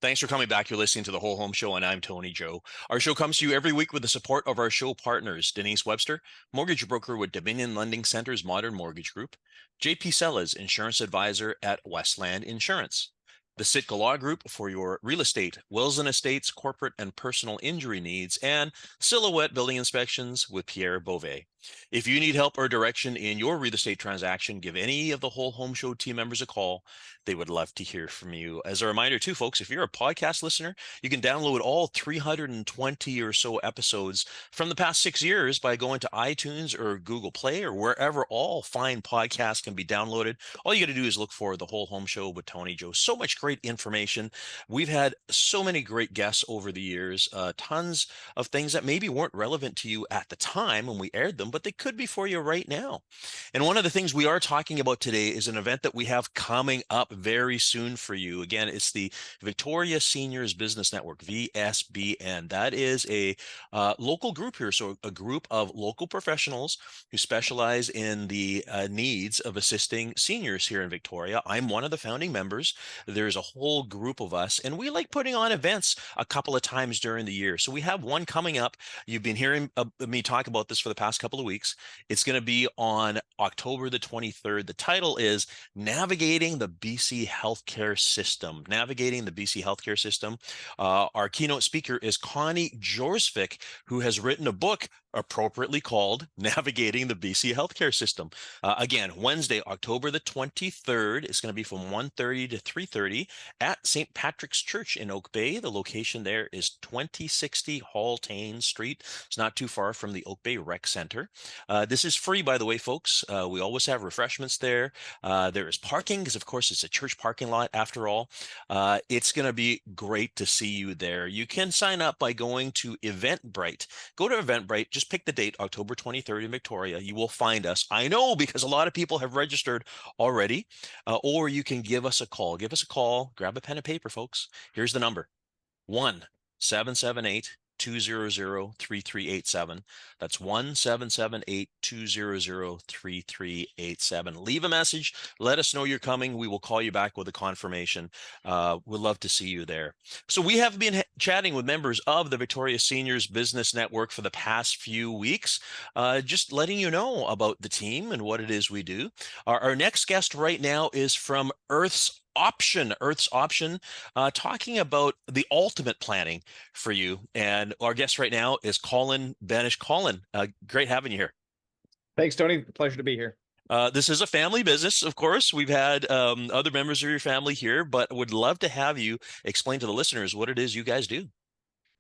Thanks for coming back. You're listening to the Whole Home Show, and I'm Tony Joe. Our show comes to you every week with the support of our show partners: Denise Webster, mortgage broker with Dominion Lending Center's Modern Mortgage Group; JP Sellas, insurance advisor at Westland Insurance; the Sitka Law Group for your real estate, wills and estates, corporate and personal injury needs; and Silhouette Building Inspections with Pierre Beauvais. If you need help or direction in your real estate transaction, give any of the Whole Home Show team members a call. They would love to hear from you. As a reminder too, folks, if you're a podcast listener, you can download all 320 or so episodes from the past 6 years by going to iTunes or Google Play or wherever all fine podcasts can be downloaded. All you got to do is look for The Whole Home Show with Tony Joe. So much great information. We've had so many great guests over the years, tons of things that maybe weren't relevant to you at the time when we aired them, but they could be for you right now. And one of the things we are talking about today is an event that we have coming up very soon for you. Again, it's the Victoria Seniors Business Network, VSBN. That is a local group here. So a group of local professionals who specialize in the needs of assisting seniors here in Victoria. I'm one of the founding members. There's a whole group of us, and we like putting on events a couple of times during the year. So we have one coming up. You've been hearing me talk about this for the past couple of weeks. It's going to be on October the 23rd. The title is Navigating the BC Healthcare System. Navigating the BC Healthcare System. Our keynote speaker is Connie Jorsvik, who has written a book appropriately called Navigating the BC Healthcare System. Again, Wednesday, October the 23rd. It's going to be from 1:30 to 3:30 at St. Patrick's Church in Oak Bay. The location there is 2060 Haltane Street. It's not too far from the Oak Bay Rec Center. This is free, by the way, folks. We always have refreshments there. There is parking because, of course, it's a church parking lot after all. It's going to be great to see you there. You can sign up by going to Eventbrite. Go to Eventbrite. Just pick the date, October 23rd in Victoria. You will find us. I know, because a lot of people have registered already. Or you can give us a call. Give us a call. Grab a pen and paper, folks. Here's the number: 1-778-200-3387. That's 1-778-200-3387. Leave a message. Let us know you're coming. We will call you back with a confirmation. We'd love to see you there. So we have been chatting with members of the Victoria Seniors Business Network for the past few weeks, just letting you know about the team and what it is we do. Our next guest right now is from Earth's Option, talking about the ultimate planning for you. And our guest right now is Colin Banish. Colin, great having you here. Thanks, Tony. Pleasure to be here. This is a family business, of course. We've had other members of your family here, but would love to have you explain to the listeners what it is you guys do.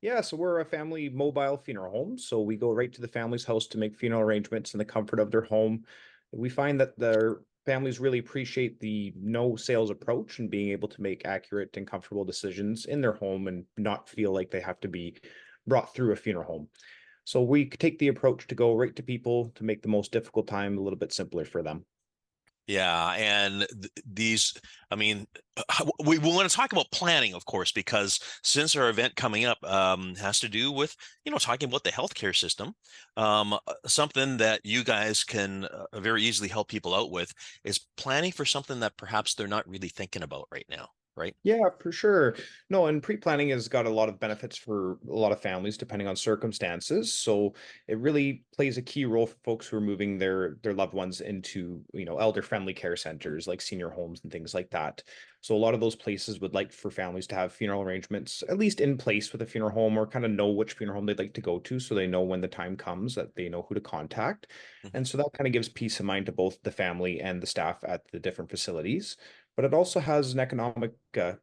Yeah, so we're a family mobile funeral home. So we go right to the family's house to make funeral arrangements in the comfort of their home. We find that their families really appreciate the no sales approach and being able to make accurate and comfortable decisions in their home and not feel like they have to be brought through a funeral home. So we take the approach to go right to people to make the most difficult time a little bit simpler for them. Yeah, and these, I mean, we want to talk about planning, of course, because since our event coming up has to do with, talking about the healthcare system, something that you guys can very easily help people out with is planning for something that perhaps they're not really thinking about right now, right? Yeah, for sure. No, and pre-planning has got a lot of benefits for a lot of families depending on circumstances. So it really plays a key role for folks who are moving their loved ones into, elder-friendly care centers like senior homes and things like that. So a lot of those places would like for families to have funeral arrangements at least in place with a funeral home, or kind of know which funeral home they'd like to go to so they know when the time comes that they know who to contact. Mhm. And so that kind of gives peace of mind to both the family and the staff at the different facilities, but it also has an economic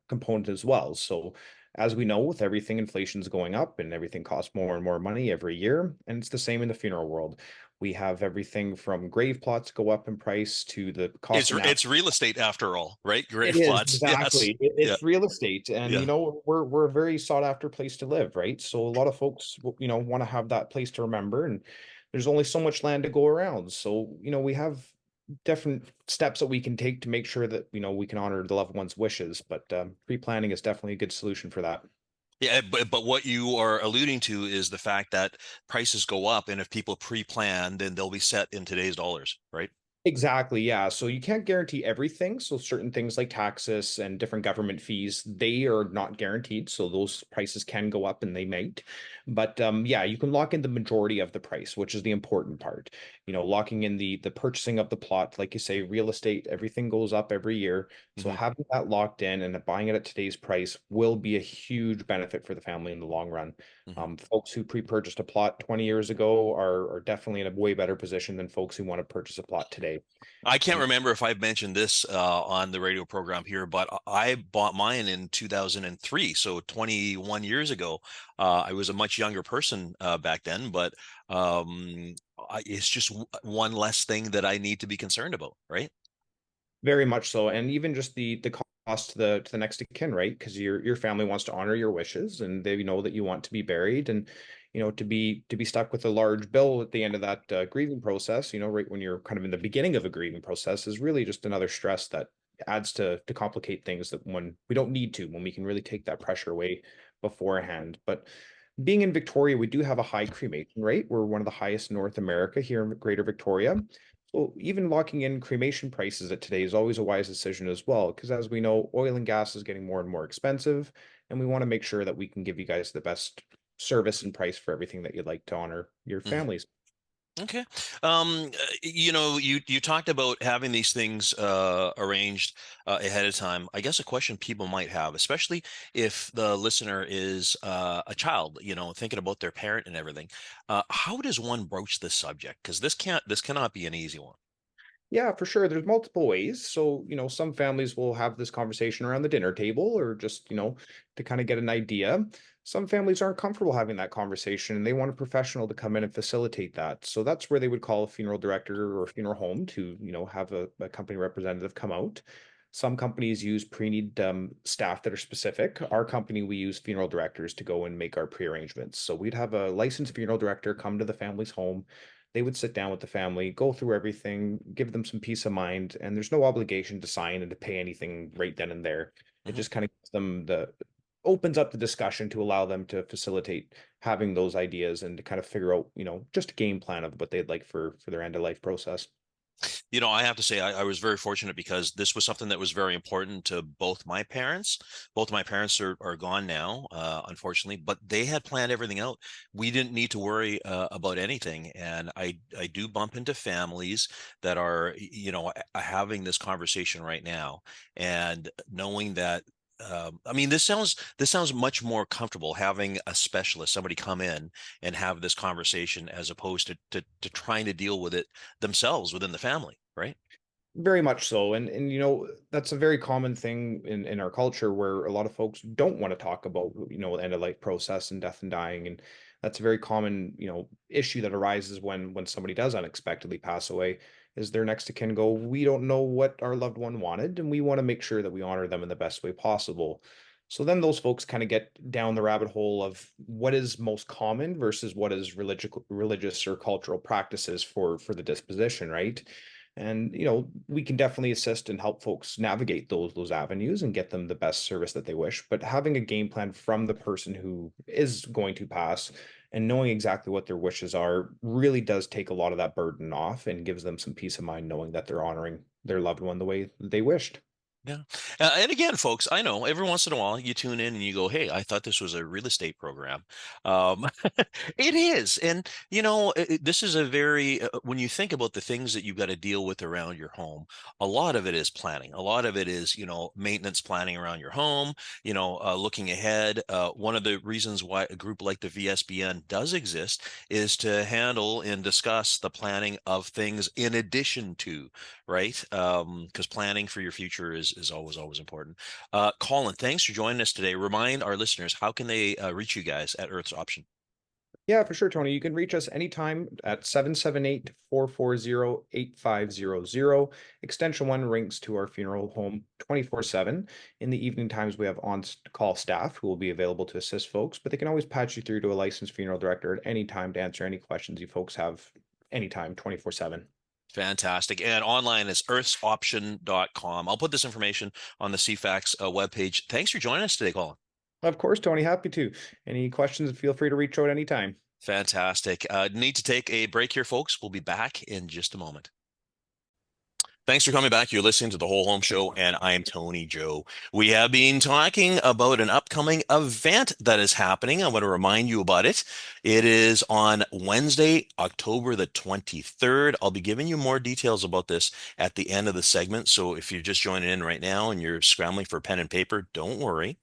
component as well. So, as we know, with everything, inflation's going up and everything costs more and more money every year. And it's the same in the funeral world. We have everything from grave plots go up in price to the cost of It's real estate after all, right? it Grave is plots. Yes. exactly. Yeah. It's real estate, and Yeah. we're a very sought after place to live, right? So a lot of folks, want to have that place to remember, and there's only so much land to go around. So we have different steps that we can take to make sure that we can honor the loved one's wishes. But pre-planning is definitely a good solution for that. Yeah, but what you are alluding to is the fact that prices go up, and if people pre-plan, then they'll be set in today's dollars, right? Exactly, yeah. So you can't guarantee everything. So certain things like taxes and different government fees, they are not guaranteed. So those prices can go up and they might. But yeah, you can lock in the majority of the price, which is the important part. Locking in the purchasing of the plot, like you say, real estate, everything goes up every year. So Hmm. having that locked in and buying it at today's price will be a huge benefit for the family in the long run. Hmm. Folks who pre-purchased a plot 20 years ago are definitely in a way better position than folks who want to purchase a plot today. I can't And remember if I've mentioned this on the radio program here, but I bought mine in 2003, so 21 years ago. I was a much younger person back then, but it's just one less thing that I need to be concerned about, right? very much so, and even just the cost to the next of kin, right? Because your family wants to honor your wishes, and they know that you want to be buried, and to be stuck with a large bill at the end of that grieving process, right when you're kind of in the beginning of a grieving process, is really just another stress that adds to complicate things that when we don't need to, when we can really take that pressure away beforehand. But being in Victoria, we do have a high cremation rate. We're one of the highest in North America here in Greater Victoria. So even locking in cremation prices at today is always a wise decision as well, because as we know, oil and gas is getting more and more expensive, and we want to make sure that we can give you guys the best service and price for everything that you'd like to honor your Mhm. families. Okay. You talked about having these things arranged ahead of time. I guess a question people might have, especially if the listener is a child, thinking about their parent and everything. How does one broach this subject? Because this cannot be an easy one. Yeah, for sure. There's multiple ways. So, some families will have this conversation around the dinner table or just, to kind of get an idea. Some families aren't comfortable having that conversation and they want a professional to come in and facilitate that. So that's where they would call a funeral director or funeral home to, have a company representative come out. Some companies use pre-need staff that are specific. Our company, we use funeral directors to go and make our pre-arrangements. So we'd have a licensed funeral director come to the family's home. They would sit down with the family, go through everything, give them some peace of mind, and there's no obligation to sign and to pay anything right then and there. It Mhm. just kind of gives them the opens up the discussion to allow them to facilitate having those ideas and to kind of figure out, just a game plan of what they'd like for their end of life process. I have to say I was very fortunate because this was something that was very important to both my parents. Both of my parents are gone now, unfortunately, but they had planned everything out. We didn't need to worry about anything. And I do bump into families that are, having this conversation right now, and knowing that. I mean, this sounds much more comfortable having a specialist, somebody come in and have this conversation as opposed to trying to deal with it themselves within the family, right? Very much so. And that's a very common thing in our culture where a lot of folks don't want to talk about, the end of life process and death and dying. And that's a very common, issue that arises when somebody does unexpectedly pass away, is their next of kin go, we don't know what our loved one wanted, and we want to make sure that we honor them in the best way possible. So then those folks kind of get down the rabbit hole of what is most common versus what is religious or cultural practices for the disposition, right? And we can definitely assist and help folks navigate those avenues and get them the best service that they wish. But having a game plan from the person who is going to pass and knowing exactly what their wishes are really does take a lot of that burden off and gives them some peace of mind knowing that they're honoring their loved one the way they wished. Yeah. And again, folks, I know every once in a while you tune in and you go, "Hey, I thought this was a real estate program." Um, it is. And, this is a very, when you think about the things that you've got to deal with around your home, a lot of it is planning. A lot of it is, maintenance planning around your home, looking ahead. One of the reasons why a group like the VSBN does exist is to handle and discuss the planning of things in addition to, right? Because planning for your future is always important. Colin, thanks for joining us today. Remind our listeners, how can they reach you guys at Earth's Option? Yeah, for sure, Tony. You can reach us anytime at 778-440-8500. Extension 1 rings to our funeral home 24/7. In the evening times, we have on-call staff who will be available to assist folks, but they can always patch you through to a licensed funeral director at any time to answer any questions you folks have anytime, 24/7. Fantastic. And online is earthsoption.com. I'll put this information on the CFAX webpage. Thanks for joining us today, Colin. Of course, Tony, happy to. Any questions, feel free to reach out anytime. Fantastic. Need to take a break here, folks. We'll be back in just a moment. Thanks for coming back. You're listening to the Whole Home Show, and I'm Tony Joe. We have been talking about an upcoming event that is happening. I want to remind you about it. It is on Wednesday, October the 23rd. I'll be giving you more details about this at the end of the segment. So if you're just joining in right now and you're scrambling for pen and paper, don't worry.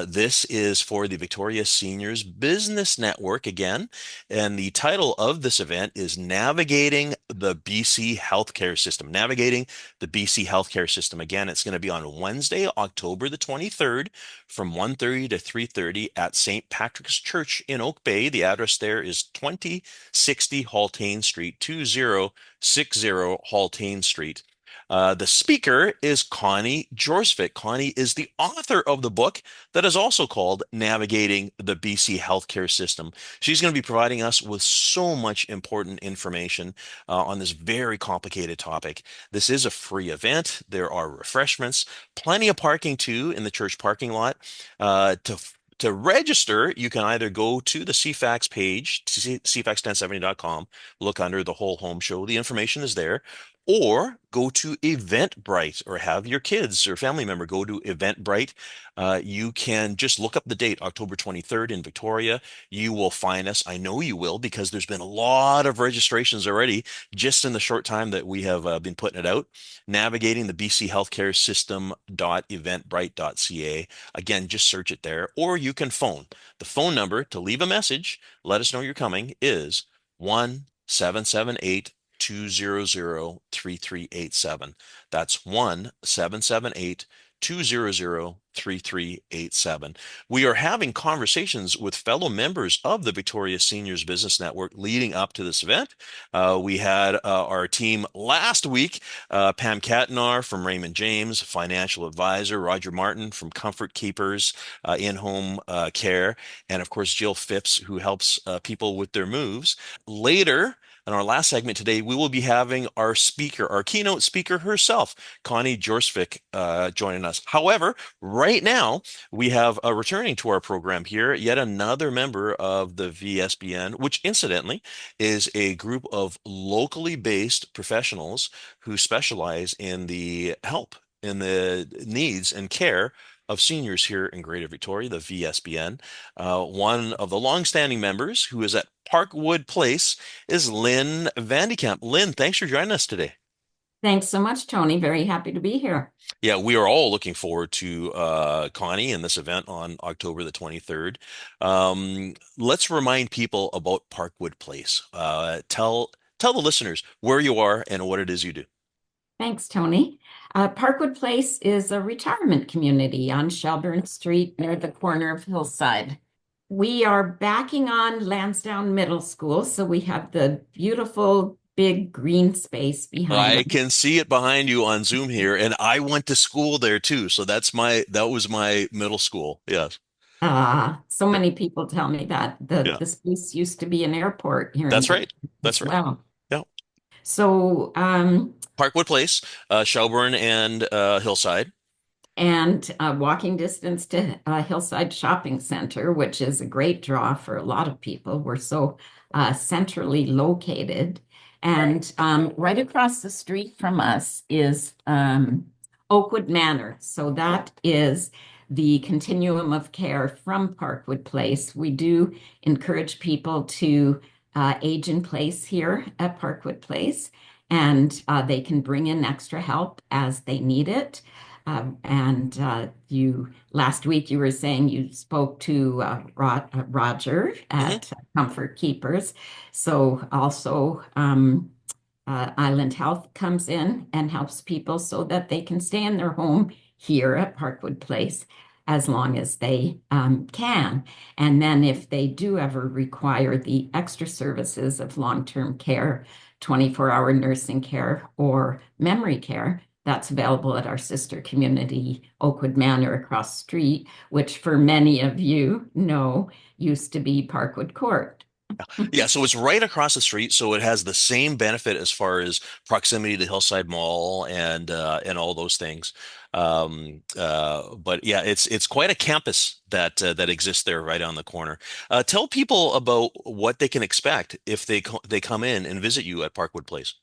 This is for the Victoria Seniors Business Network again. And the title of this event is Navigating the BC Healthcare System. Navigating the BC Healthcare System. Again, it's going to be on Wednesday, October the 23rd from 1:30 to 3:30 at St. Patrick's Church in Oak Bay. The address there is 2060 Haltane Street, 2060 Haltane Street. The speaker is Connie Jorsvik. Connie is the author of the book that is also called Navigating the BC Healthcare System. She's going to be providing us with so much important information on this very complicated topic. This is a free event. There are refreshments, plenty of parking too in the church parking lot. To register, you can either go to the CFAX page, cfax1070.com, look under the Whole Home Show. The information is there. Or go to Eventbrite or have your kids or family member go to Eventbrite. You can just look up the date, October 23rd in Victoria. You will find us. I know you will because there's been a lot of registrations already just in the short time that we have been putting it out. Navigating the BC Healthcare System.eventbrite.ca. Again, just search it there. Or you can phone. The phone number to leave a message, let us know you're coming, is 1-778 200-3387. That's 1-778 200-3387. We are having conversations with fellow members of the Victoria Seniors Business Network leading up to this event. We had our team last week, Pam Katnar from Raymond James, financial advisor, Roger Martin from Comfort Keepers, in-home care, and of course Jill Phipps, who helps people with their moves. Later, in our last segment today, we will be having our speaker, our keynote speaker herself, Connie Jorsvik, joining us. However, right now, we have returning to our program here, yet another member of the VSBN, which incidentally is a group of locally based professionals who specialize in the help, in the needs and care of seniors here in Greater Victoria, the VSBN. One of the longstanding members who is at Parkwood Place is Lynn Vandekamp. Lynn, thanks for joining us today. Thanks so much, Tony. Very happy to be here. Yeah, we are all looking forward to Connie and this event on October the 23rd. Let's remind people about Parkwood Place. Tell the listeners where you are and what it is you do. Thanks, Tony. Parkwood Place is a retirement community on Shelburne Street near the corner of Hillside. We are backing on Lansdowne Middle School, so we have the beautiful big green space behind I us. can see it behind you on Zoom here, and I went to school there too. So that was my middle school. Yes. So Yeah. many people tell me that the, Yeah. the space used to be an airport here in That's Victoria right. That's as right. well. Yeah. So, Parkwood Place, Shelburne and Hillside. and walking distance to Hillside Shopping Center, which is a great draw for a lot of people. We're so centrally located. And right across the street from us is Oakwood Manor. So that is the continuum of care from Parkwood Place. We do encourage people to age in place here at Parkwood Place, and they can bring in extra help as they need it. And you last week you were saying you spoke to Roger Hmm. at Comfort Keepers. So also Island Health comes in and helps people so that they can stay in their home here at Parkwood Place as long as they can. And then if they do ever require the extra services of long-term care, 24-hour nursing care, or memory care, that's available at our sister community, Oakwood Manor across the street, which for many of you know used to be Parkwood Court. Yeah, so it's right across the street, so it has the same benefit as far as proximity to Hillside Mall and all those things. But yeah, it's quite a campus that exists there right on the corner. Tell people about what they can expect if they come in and visit you at Parkwood Place.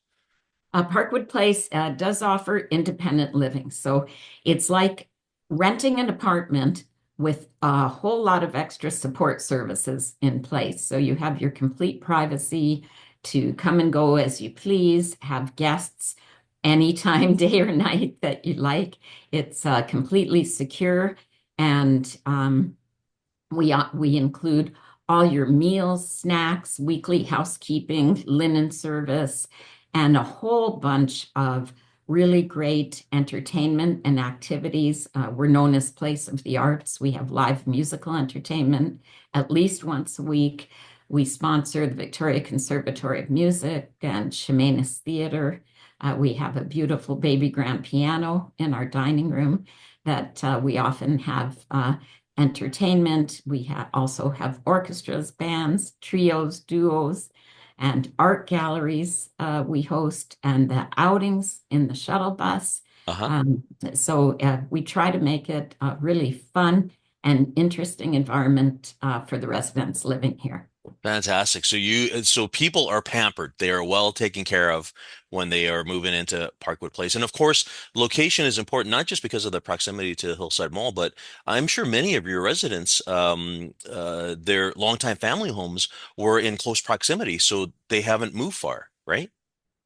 Parkwood Place does offer independent living. So it's like renting an apartment with a whole lot of extra support services in place. So you have your complete privacy to come and go as you please, have guests anytime, day or night that you like. It's completely secure, and we include all your meals, snacks, weekly housekeeping, linen service, and a whole bunch of really great entertainment and activities. We're known as Place of the Arts. We have live musical entertainment at least once a week. We sponsor the Victoria Conservatory of Music and Chemainus Theatre. We have a beautiful baby grand piano in our dining room that we often have entertainment. We also have orchestras, bands, trios, duos, and art galleries we host, and the outings in the shuttle bus. Uh-huh. So we try to make it a really fun and interesting environment for the residents living here. Fantastic. So people are pampered. They are well taken care of when they are moving into Parkwood Place. And of course, location is important, not just because of the proximity to Hillside Mall, but I'm sure many of your residents, their longtime family homes were in close proximity, so they haven't moved far, right?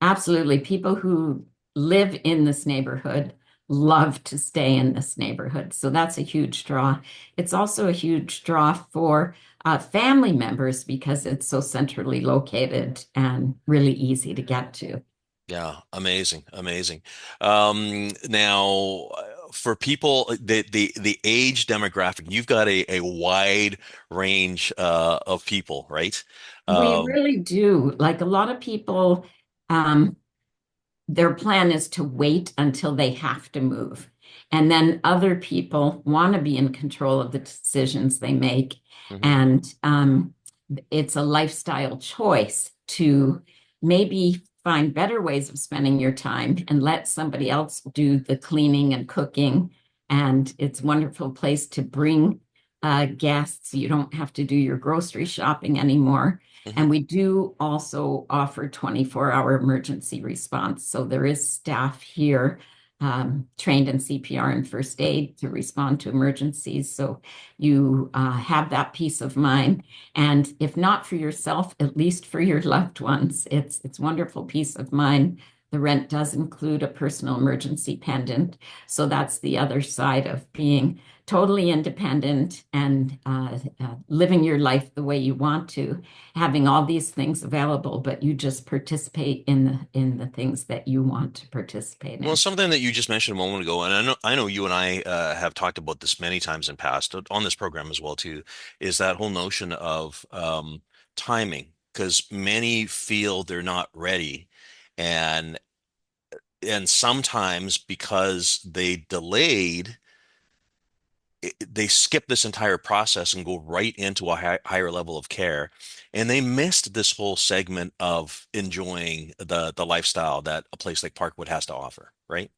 Absolutely. People who live in this neighborhood love to stay in this neighborhood. So that's a huge draw. It's also a huge draw for family members because it's so centrally located and really easy to get to. Yeah, amazing, amazing. Now, for people, the age demographic, you've got a wide range of people, right? We Um, really do. Like a lot of people, um, their plan is to wait until they have to move. And then other people want to be in control of the decisions they make. mhm. And it's a lifestyle choice to maybe find better ways of spending your time and let somebody else do the cleaning and cooking. And it's a wonderful place to bring guests. You don't have to do your grocery shopping anymore. Mhm. And we do also offer 24-hour emergency response. So there is staff here trained in CPR and first aid to respond to emergencies. So you have that peace of mind. And if not for yourself, at least for your loved ones, it's wonderful peace of mind. The rent does include a personal emergency pendant. So that's the other side of being totally independent and living your life the way you want to, having all these things available, but you just participate in the things that you want to participate Well, in. something that you just mentioned a moment ago, and I know you and I have talked about this many times in past on this program as well too, is that whole notion of timing, because many feel they're not ready, and sometimes because they delayed they skip this entire process and go right into a higher level of care, and they missed this whole segment of enjoying the lifestyle that a place like Parkwood has to offer, right?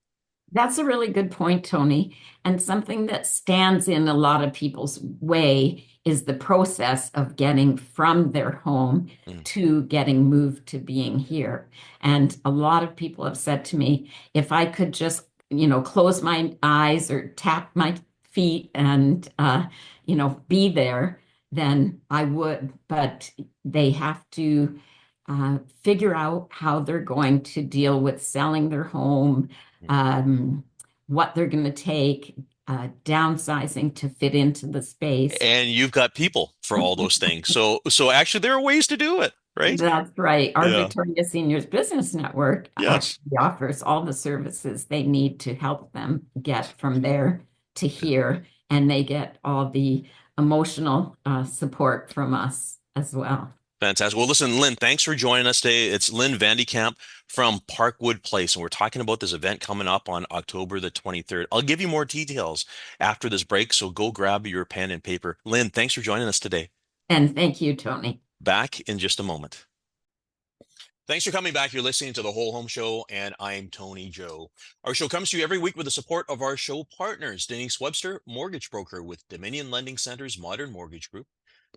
That's a really good point, Tony. And something that stands in a lot of people's way is the process of getting from their home Mm. to getting moved to being here. And a lot of people have said to me, if I could just, close my eyes or tap my feet and, be there, then I would. But they have to figure out how they're going to deal with selling their home, um, what they're going to take, downsizing to fit into the space. And you've got people for all those things. So actually there are ways to do it, right? That's right. Our Yeah. Victoria Seniors Business Network Yes. actually offers all the services they need to help them get from there to here, and they get all the emotional support from us as well. Fantastic. Well, listen, Lynn, thanks for joining us today. It's Lynn Vandekamp from Parkwood Place, and we're talking about this event coming up on October the 23rd. I'll give you more details after this break, so go grab your pen and paper. Lynn, thanks for joining us today. And thank you, Tony. Back in just a moment. Thanks for coming back. You're listening to the Whole Home Show, and I'm Tony Joe. Our show comes to you every week with the support of our show partners, Denise Webster, mortgage broker with Dominion Lending Center's Modern Mortgage Group,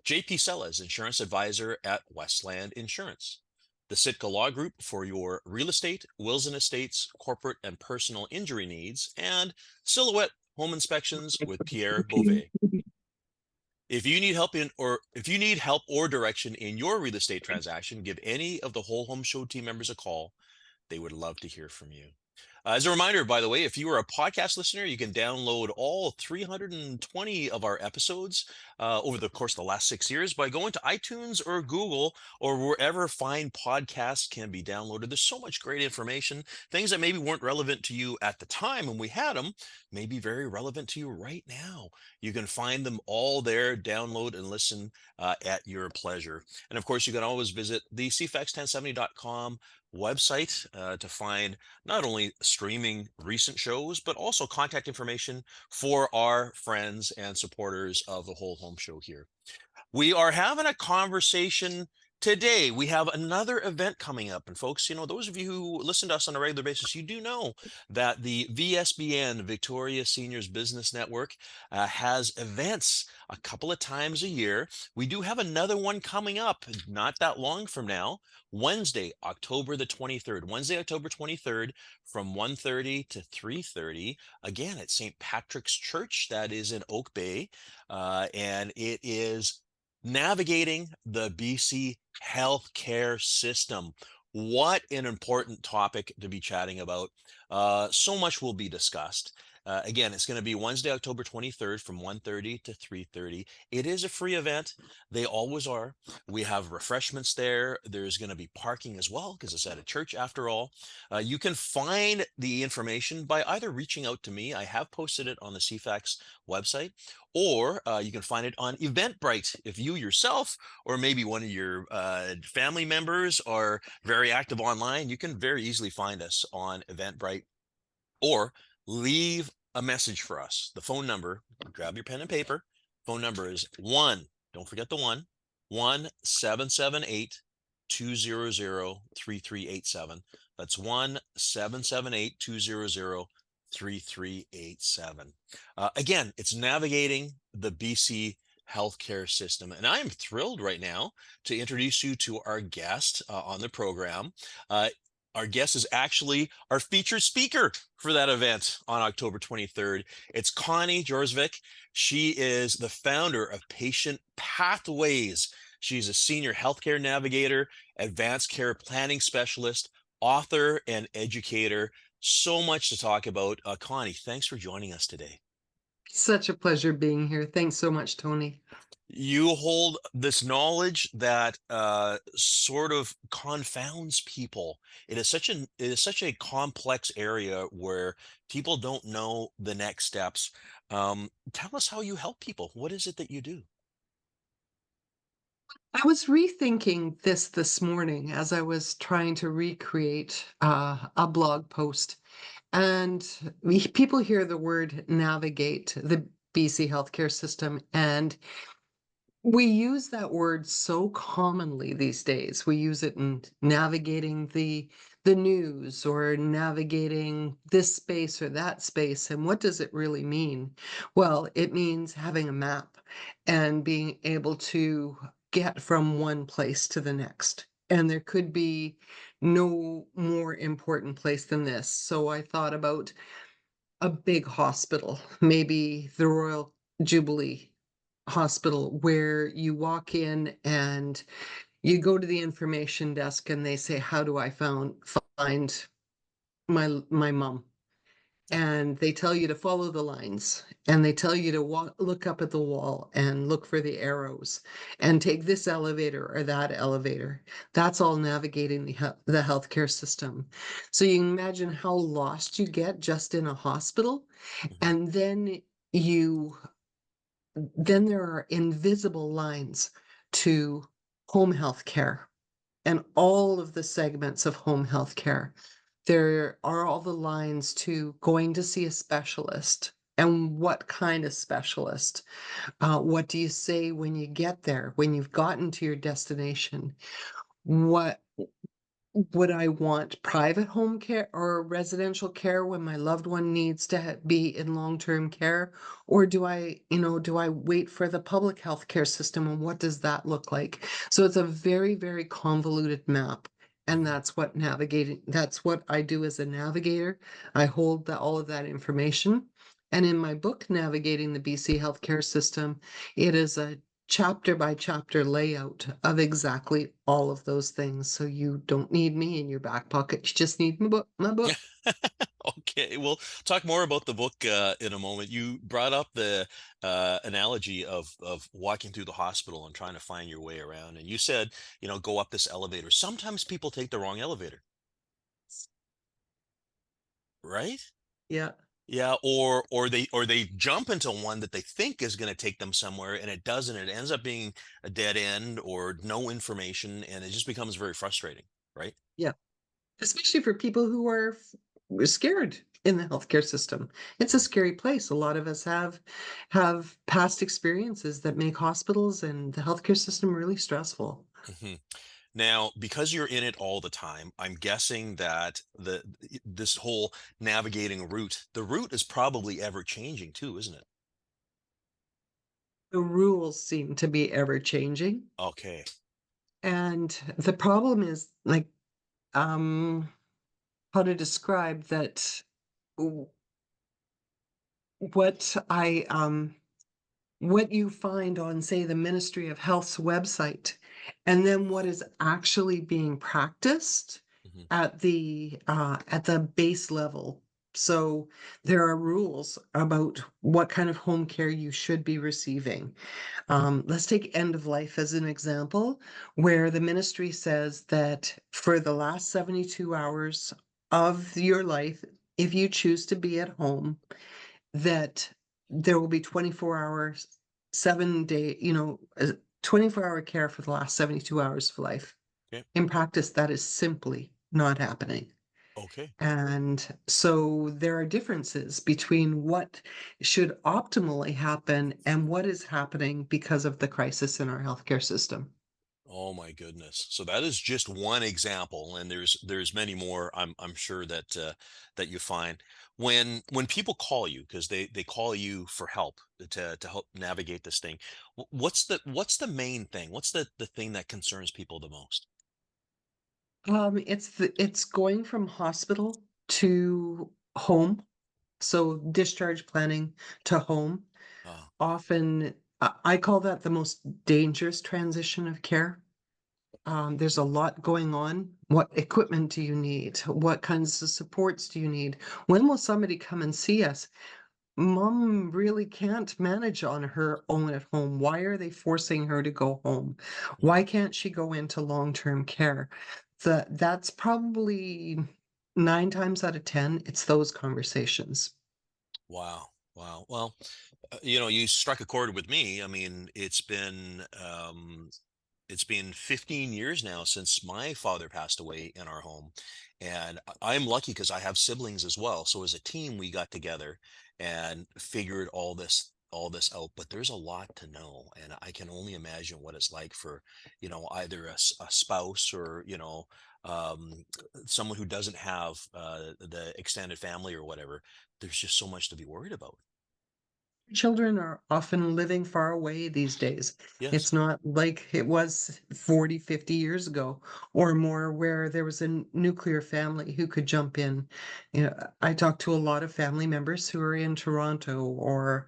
JP Sellers, insurance advisor at Westland Insurance, the Sitka Law Group for your real estate, wills and estates, corporate and personal injury needs, and Silhouette Home Inspections with Pierre Beauvais. If you need help or direction in your real estate transaction, give any of the Whole Home Show team members a call. They would love to hear from you. As a reminder, by the way, if you are a podcast listener, you can download all 320 of our episodes over the course of the last 6 years by going to iTunes or Google or wherever fine podcasts can be downloaded. There's so much great information. Things that maybe weren't relevant to you at the time when we had them may be very relevant to you right now. You can find them all there, download and listen at your pleasure. And of course, you can always visit the cfax1070.com website to find not only streaming recent shows, but also contact information for our friends and supporters of the Whole Home Show here. We are having a conversation today. We have another event coming up. And folks, those of you who listen to us on a regular basis, you do know that the VSBN, Victoria Seniors Business Network, has events a couple of times a year. We do have another one coming up not that long from now, Wednesday, October the 23rd. Wednesday, October 23rd from 1:30 to 3:30. Again, at St. Patrick's Church, that is in Oak Bay. And it is navigating the BC healthcare system. What an important topic to be chatting about. So much will be discussed. Again, it's going to be Wednesday, October 23rd from 1:30 to 3:30. It is a free event. They always are. We have refreshments there. There's going to be parking as well because it's at a church after all. You can find the information by either reaching out to me. I have posted it on the CFAX website, or you can find it on Eventbrite. If you yourself or maybe one of your family members are very active online, you can very easily find us on Eventbrite, or leave a message for us. The phone number, grab your pen and paper. Phone number is don't forget the 1-778-200-3387. That's 1-778-200-3387. Again, it's navigating the BC healthcare system. And I'm thrilled right now to introduce you to our guest on the program. Our guest is actually our featured speaker for that event on October 23rd. It's Connie Jorsvik. She is the founder of Patient Pathways. She's a senior healthcare navigator, advanced care planning specialist, author, and educator. So much to talk about. Connie, thanks for joining us today. Such a pleasure being here. Thanks so much, Tony. You hold this knowledge that sort of confounds people. It is such a complex area where people don't know the next steps. Tell us how you help people. What is it that you do? I was rethinking this morning as I was trying to recreate a blog post. And people hear the word navigate the BC healthcare system, and we use that word so commonly these days. We use it in navigating the news or navigating this space or that space. And what does it really mean? Well, it means having a map and being able to get from one place to the next. And there could be no more important place than this. So I thought about a big hospital, maybe the Royal Jubilee Hospital, where you walk in and you go to the information desk and they say, how do I find my mom? And they tell you to follow the lines, and they tell you to look up at the wall and look for the arrows and take this elevator or that elevator. That's all navigating the healthcare system. So you can imagine how lost you get just in a hospital. And then there are invisible lines to home health care and all of the segments of home health care. There are all the lines to going to see a specialist, and what kind of specialist. What do you say when you get there, when you've gotten to your destination? What would I want, private home care or residential care when my loved one needs to be in long-term care? Or do I wait for the public health care system, and what does that look like? So it's a very, very convoluted map. And that's what I do as a navigator. I hold all of that information. And in my book, Navigating the BC Healthcare System, it is a chapter by chapter layout of exactly all of those things. So you don't need me in your back pocket. You just need my book. Okay, we'll talk more about the book in a moment. You brought up the analogy of walking through the hospital and trying to find your way around, and you said, go up this elevator. Sometimes people take the wrong elevator, right? Yeah. Yeah, or they jump into one that they think is going to take them somewhere, and it doesn't. It ends up being a dead end or no information, and it just becomes very frustrating, right? Yeah. Especially for people who are scared in the healthcare system. It's a scary place. A lot of us have past experiences that make hospitals and the healthcare system really stressful. hmm Now, because you're in it all the time, I'm guessing that this whole navigating route, the route is probably ever changing too, isn't it? The rules seem to be ever changing. Okay. And the problem is like how to describe that w- what I what you find on, say, the Ministry of Health's website, and then what is actually being practiced hmm at the base level. So there are rules about what kind of home care you should be receiving. Let's take end of life as an example, where the ministry says that for the last 72 hours of your life, if you choose to be at home, that there will be 24 hours, 7 day, 24-hour care for the last 72 hours of life. Okay. In practice, that is simply not happening. Okay. And so there are differences between what should optimally happen and what is happening because of the crisis in our healthcare system. Oh my goodness. So that is just one example, and there's many more. I'm sure that you find when people call you because they call you for help to help navigate this thing. What's the main thing? What's the thing that concerns people the most? It's going from hospital to home, so discharge planning to home. Uh, Often, I call that the most dangerous transition of care. There's a lot going on. What equipment do you need? What kinds of supports do you need? When will somebody come and see us? Mom really can't manage on her own at home. Why are they forcing her to go home? mm, Why can't she go into long-term care? That's probably 9 times out of 10, it's those conversations. wow. Wow. Well, you struck a chord with me. I mean, it's been 15 years now since my father passed away in our home. And I'm lucky because I have siblings as well. So as a team, we got together and figured all this out. But there's a lot to know. And I can only imagine what it's like for, either a spouse or, um, someone who doesn't have the extended family or whatever. There's just so much to be worried about. Children are often living far away these days. Yes. It's not like it was 40, 50 years ago or more, where there was a nuclear family who could jump in. I talk to a lot of family members who are in Toronto or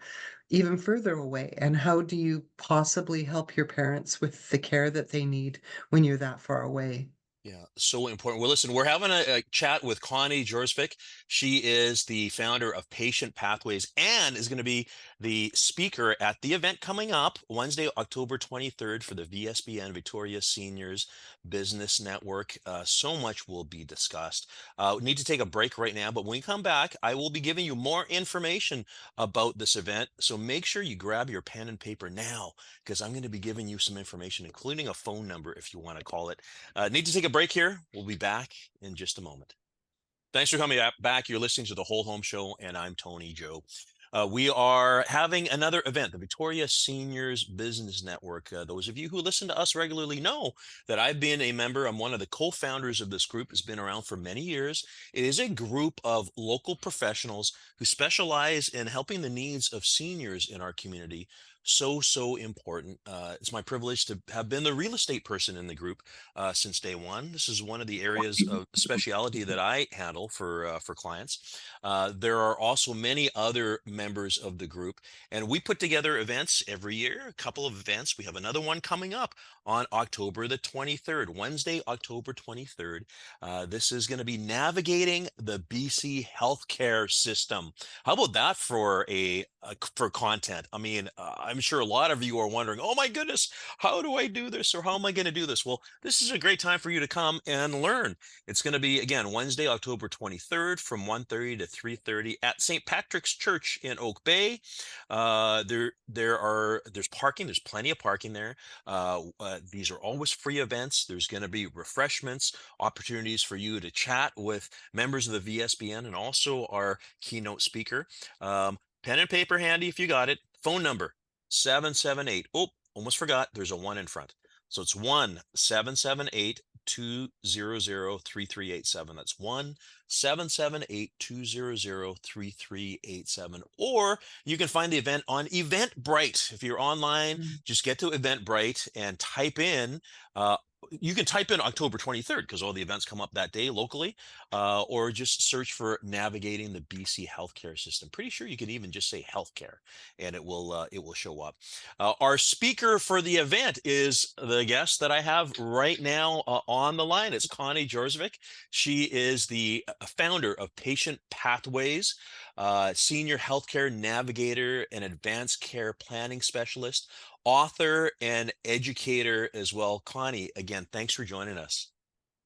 even further away. And how do you possibly help your parents with the care that they need when you're that far away? Yeah, so important. Well, listen, we're having a chat with Connie Jorsvik. She is the founder of Patient Pathways and is going to be the speaker at the event coming up Wednesday, October 23rd for the VSBN Victoria Seniors Business Network. So much will be discussed. We need to take a break right now, but when we come back, I will be giving you more information about this event. So make sure you grab your pen and paper now because I'm going to be giving you some information, including a phone number if you want to call it. Need to take a break here. We'll be back in just a moment. Thanks for coming back. You're listening to the Whole Home Show, and I'm Tony Joe. We are having another event, the Victoria Seniors Business Network. Those of you who listen to us regularly know that I've been a member. I'm one of the co-founders of this group. It's been around for many years. It is a group of local professionals who specialize in helping the needs of seniors in our community so important. It's my privilege to have been the real estate person in the group since day one. This is one of the areas of speciality that I handle for clients. There are also many other members of the group, and we put together events every year. A couple of events. We have another one coming up on October the 23rd, Wednesday, October 23rd. This is going to be navigating the BC healthcare system. How about that for for content? I mean, I'm sure a lot of you are wondering, oh my goodness, how do I do this, or how am I going to do this? Well, this is a great time for you to come and learn. It's going to be, again, Wednesday, October 23rd from 1:30 to 3:30 at St. Patrick's Church in Oak Bay. There's parking. There's plenty of parking there. These are always free events. There's going to be refreshments, opportunities for you to chat with members of the VSBN and also our keynote speaker. Pen and paper handy if you got it. Phone number 778. Oh, almost forgot. There's a 1 in front. So it's 1-778-200-3387. That's 1-778-200-3387. Or you can find the event on Eventbrite. If you're online, just get to Eventbrite and type in you can type in October 23rd because all the events come up that day locally, or just search for navigating the BC healthcare system. Pretty sure you can even just say healthcare and it will show up. Our speaker for the event is the guest that I have right now on the line. It's Connie Jorsvik. She is the founder of Patient Pathways, senior healthcare navigator and advanced care planning specialist, author and educator as well. Connie, again, thanks for joining us.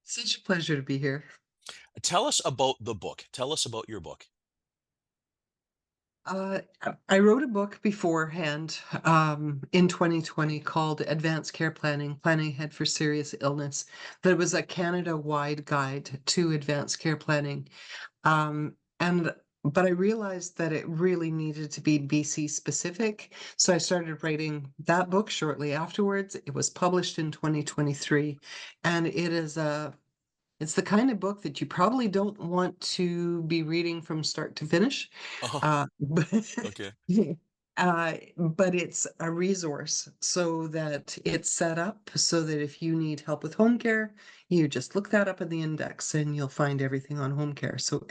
Such a pleasure to be here. Tell us about the book. Tell us about your book. I wrote a book beforehand in 2020 called Advanced Care Planning, Planning Ahead for Serious Illness. That was a Canada-wide guide to advanced care planning. But I realized that it really needed to be BC specific. So I started writing that book shortly afterwards. It was published in 2023. And it's the kind of book that you probably don't want to be reading from start to finish. Oh, But okay. but it's a resource so that it's set up so that if you need help with home care, you just look that up in the index and you'll find everything on home care. So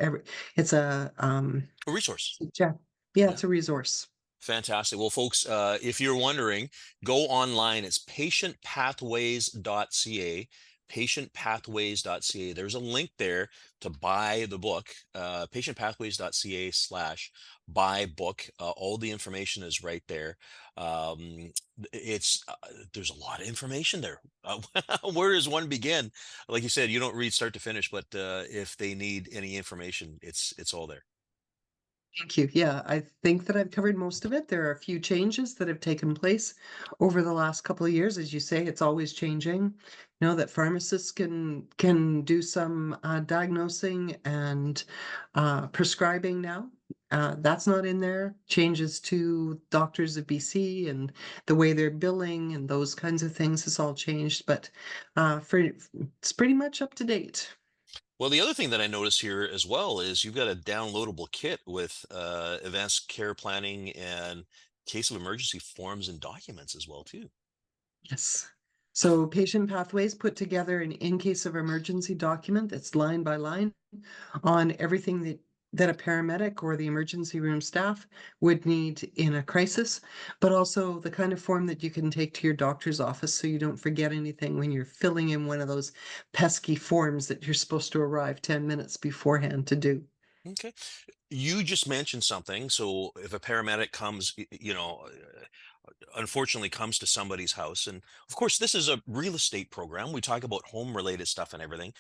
it's a A resource. yeah, Yeah. it's a resource. Fantastic. Well, folks, if you're wondering, go online. It's patientpathways.ca. Patientpathways.ca. There's a link there to buy the book. Patientpathways.ca/buy book. All the information is right there. There's a lot of information there. Where does one begin? Like you said, you don't read start to finish, but if they need any information, it's all there. Thank you. Yeah, I think that I've covered most of it. There are a few changes that have taken place over the last couple of years. As you say, it's always changing. You know that pharmacists can do some diagnosing and prescribing now. That's not in there. Changes to doctors of BC and the way they're billing and those kinds of things has all changed. But it's pretty much up to date. Well, the other thing that I notice here as well is you've got a downloadable kit with advanced care planning and case of emergency forms and documents as well too. Yes. So Patient Pathways put together an in case of emergency document that's line by line on everything that a paramedic or the emergency room staff would need in a crisis, but also the kind of form that you can take to your doctor's office so you don't forget anything when you're filling in one of those pesky forms that you're supposed to arrive 10 minutes beforehand to do. Okay. You just mentioned something. So if a paramedic comes, unfortunately comes to somebody's house, and of course, this is a real estate program. We talk about home related stuff and everything.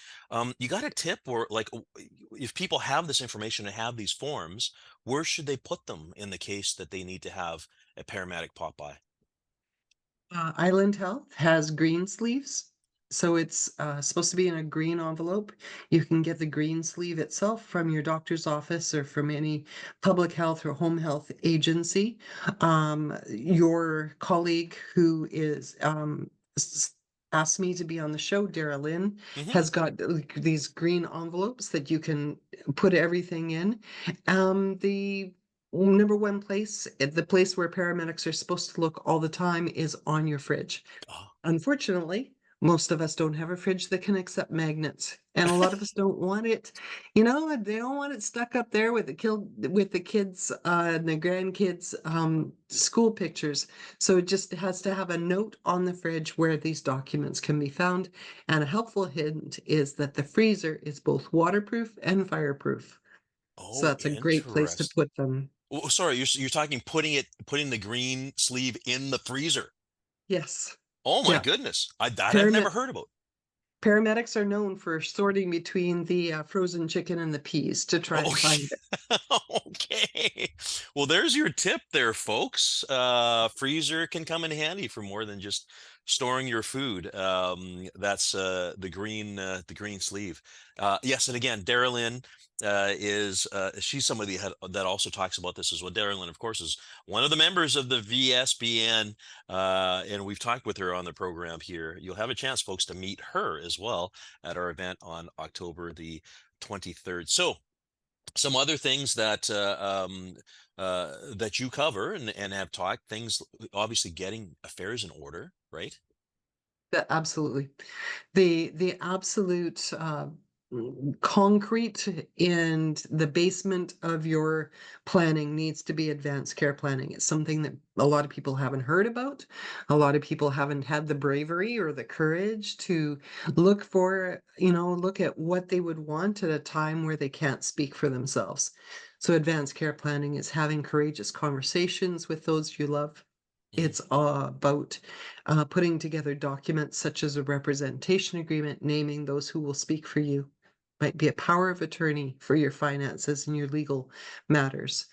You got a tip or like if people have this information and have these forms, where should they put them in the case that they need to have a paramedic pop by? Island Health has green sleeves. So it's supposed to be in a green envelope. You can get the green sleeve itself from your doctor's office or from any public health or home health agency. Your colleague who is asked me to be on the show, Dara Lynn, has got these green envelopes that you can put everything in. The number one place, the place where paramedics are supposed to look all the time is on your fridge. Oh. Unfortunately, most of us don't have a fridge that can accept magnets, and a lot of us don't want it. You know, they don't want it stuck up there with the kids and the grandkids school pictures. So it just has to have a note on the fridge where these documents can be found. And a helpful hint is that the freezer is both waterproof and fireproof. So Oh, that's a great place to interesting. put them. Oh, sorry, you're talking putting the green sleeve in the freezer. Yes. Oh my Yeah. goodness. That I've Paramedic never heard about. Paramedics are known for sorting between the frozen chicken and the peas to try and Okay. find it. Okay. Well, there's your tip there, folks. Freezer can come in handy for more than just storing your food. That's the green sleeve. Yes, and again, Darylyn is she's somebody that also talks about this as well. Darylyn, of course, is one of the members of the VSBN, and we've talked with her on the program here. You'll have a chance, folks, to meet her as well at our event on October the 23rd. So some other things that you cover and have talked things, obviously getting affairs in order, right? Absolutely. The absolute concrete and the basement of your planning needs to be advanced care planning. It's something that a lot of people haven't heard about. A lot of people haven't had the bravery or the courage to look at what they would want at a time where they can't speak for themselves. So advanced care planning is having courageous conversations with those you love. Mhm. It's about putting together documents such as a representation agreement, naming those who will speak for you. Might be a power of attorney for your finances and your legal matters.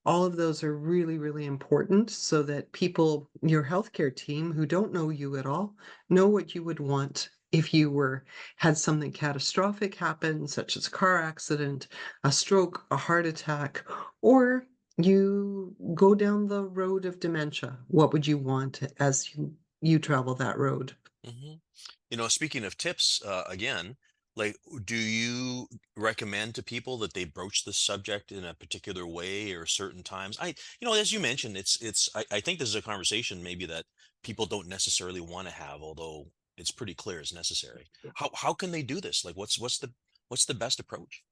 All of those are really, really important so that people, your healthcare team who don't know you at all, know what you would want if you had something catastrophic happen, such as a car accident, a stroke, a heart attack, or you go down the road of dementia. What would you want as you travel that road? Mhm. Speaking of tips, again, like, do you recommend to people that they broach the subject in a particular way or certain times? As you mentioned, I think this is a conversation maybe that people don't necessarily want to have, although it's pretty clear it's necessary. How can they do this? Like, what's the best approach?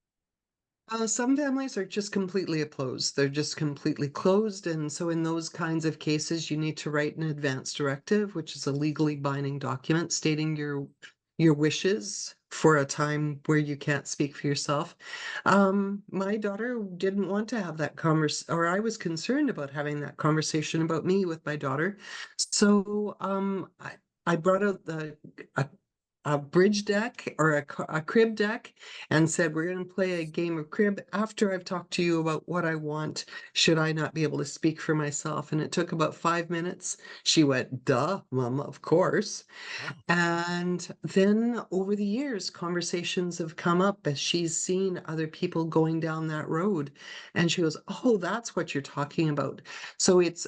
Some families are just completely closed. They're just completely closed. And so, in those kinds of cases, you need to write an advance directive, which is a legally binding document stating your wishes for a time where you can't speak for yourself. My daughter didn't want to have that conversation, or I was concerned about having that conversation about me with my daughter. So, I brought out a a bridge deck or a crib deck and said, we're going to play a game of crib after I've talked to you about what I want. Should I not be able to speak for myself? And it took about 5 minutes. She went, duh, mama, of course. Oh. And then over the years, conversations have come up as she's seen other people going down that road. And she goes, oh, that's what you're talking about. So it's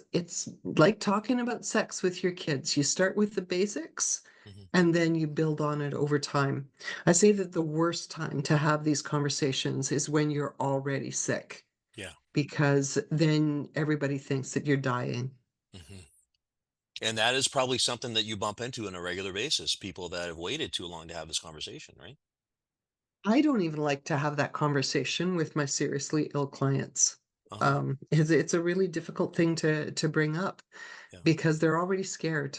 like talking about sex with your kids. You start with the basics Mhm. and then you build on it over time. I say that the worst time to have these conversations is when you're already sick, Yeah. because then everybody thinks that you're dying. Mhm. And that is probably something that you bump into on a regular basis, people that have waited too long to have this conversation, right? I don't even like to have that conversation with my seriously ill clients. Uh-huh. It's a really difficult thing to bring up Yeah. because they're already scared.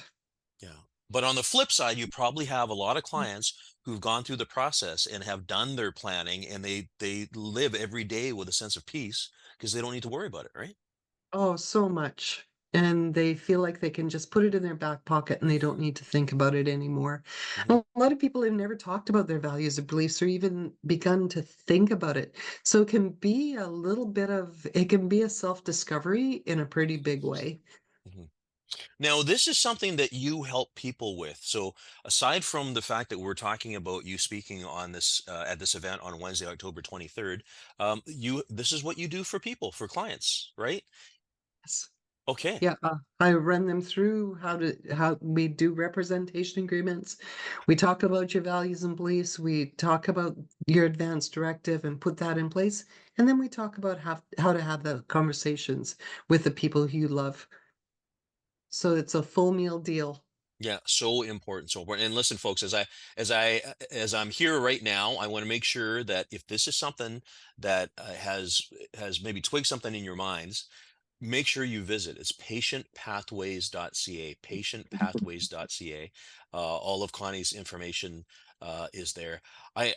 Yeah. But on the flip side, you probably have a lot of clients who've gone through the process and have done their planning, and they live every day with a sense of peace because they don't need to worry about it, right? Oh, so much. And they feel like they can just put it in their back pocket and they don't need to think about it anymore. Hmm. A lot of people have never talked about their values or beliefs or even begun to think about it. So it can be a self-discovery in a pretty big way. Hmm. Now, this is something that you help people with. So, aside from the fact that we're talking about you speaking on this at this event on Wednesday, October 23rd, this is what you do for people, for clients, right? Yes. Okay. Yeah, I run them through how we do representation agreements. We talk about your values and beliefs. We talk about your advance directive and put that in place. And then we talk about how to have the conversations with the people who you love. So it's a full meal deal. Yeah, so important, so important. And listen, folks, as I'm here right now, I want to make sure that if this is something that has maybe twigged something in your minds, make sure you visit. It's patientpathways.ca, patientpathways.ca. All of Connie's information is there. I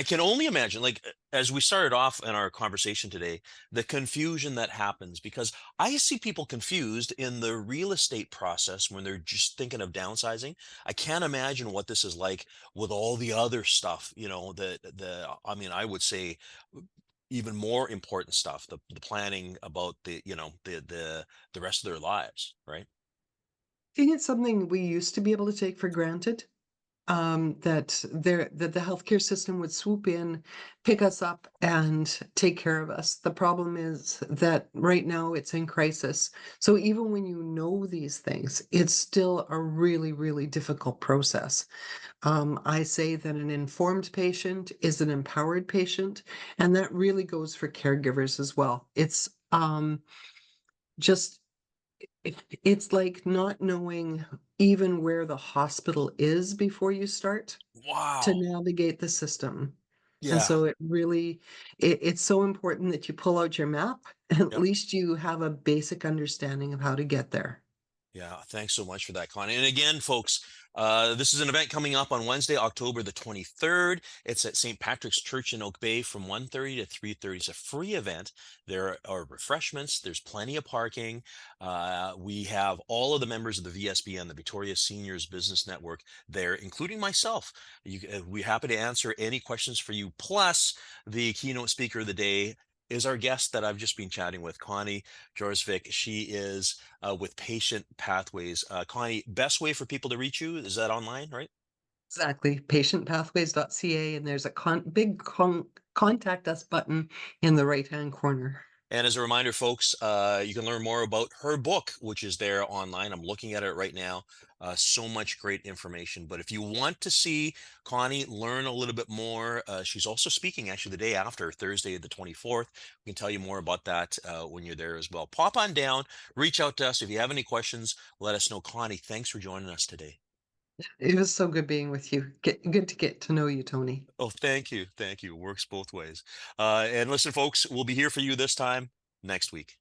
can only imagine, like, as we started off in our conversation today, the confusion that happens because I see people confused in the real estate process when they're just thinking of downsizing. I can't imagine what this is like with all the other stuff, I mean, I would say even more important stuff, the planning about the rest of their lives, right? I think it's something we used to be able to take for granted. That the healthcare system would swoop in, pick us up, and take care of us. The problem is that right now it's in crisis. So even when you know these things, it's still a really, really difficult process. I say that an informed patient is an empowered patient, and that really goes for caregivers as well. It's just it's like not knowing even where the hospital is before you start to Wow. navigate the system. And Yeah. so it's so important that you pull out your map, and at Yep. least you have a basic understanding of how to get there. Yeah, thanks so much for that, Connie. And again, folks, this is an event coming up on Wednesday, October the 23rd. It's at St. Patrick's Church in Oak Bay from 1:30 to 3:30. It's a free event. There are refreshments. There's plenty of parking. We have all of the members of the VSBN, the Victoria Seniors Business Network, there, including myself. We're happy to answer any questions for you. Plus, the keynote speaker of the day is our guest that I've just been chatting with, Connie Jorsvik. She is with Patient Pathways. Connie, best way for people to reach you is that online, right? Exactly. Patientpathways.ca, and there's a contact us button in the right-hand corner. And as a reminder, folks, you can learn more about her book, which is there online. I'm looking at it right now. So much great information. But if you want to see Connie learn a little bit more, she's also speaking actually the day after, Thursday, the 24th. We can tell you more about that when you're there as well. Pop on down, reach out to us. If you have any questions, let us know. Connie, thanks for joining us today. It was so good being with you. Good to get to know you, Tony. Oh, thank you. Thank you. Works both ways. And listen, folks, we'll be here for you this time next week.